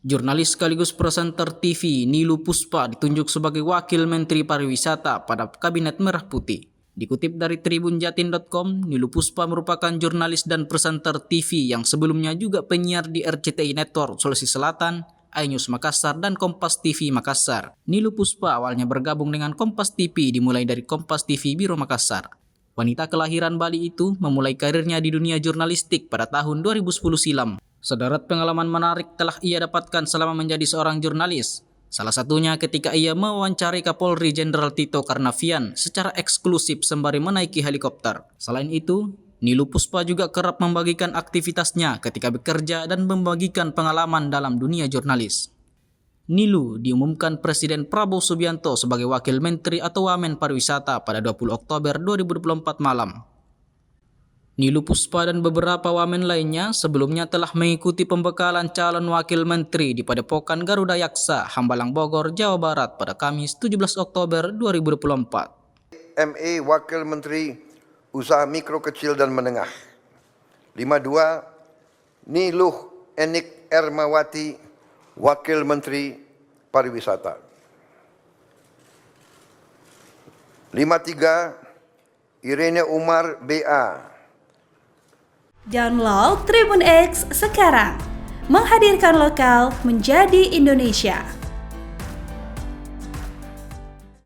Jurnalis sekaligus presenter TV Nilu Puspa ditunjuk sebagai Wakil Menteri Pariwisata pada Kabinet Merah Putih. Dikutip dari tribunjatin.com, Nilu Puspa merupakan jurnalis dan presenter TV yang sebelumnya juga penyiar di RCTI Network Sulawesi Selatan, iNews Makassar, dan Kompas TV Makassar. Nilu Puspa awalnya bergabung dengan Kompas TV dimulai dari Kompas TV Biro Makassar. Wanita kelahiran Bali itu memulai karirnya di dunia jurnalistik pada tahun 2010 silam. Sederet pengalaman menarik telah ia dapatkan selama menjadi seorang jurnalis. Salah satunya ketika ia mewawancari Kapolri Jenderal Tito Karnavian secara eksklusif sembari menaiki helikopter. Selain itu, Nilu Puspa juga kerap membagikan aktivitasnya ketika bekerja dan membagikan pengalaman dalam dunia jurnalis. Nilu diumumkan Presiden Prabowo Subianto sebagai Wakil Menteri atau Wamen Pariwisata pada 20 Oktober 2024 malam. Nilu Puspa dan beberapa wamen lainnya sebelumnya telah mengikuti pembekalan calon wakil menteri di Padepokan Garuda Yaksa, Hambalang Bogor, Jawa Barat pada Kamis 17 Oktober 2024. MA Wakil Menteri Usaha Mikro Kecil dan Menengah. 52 Niluh Enik Ermawati Wakil Menteri Pariwisata. 53 Irene Umar BA. Download Tribun X sekarang, menghadirkan lokal menjadi Indonesia.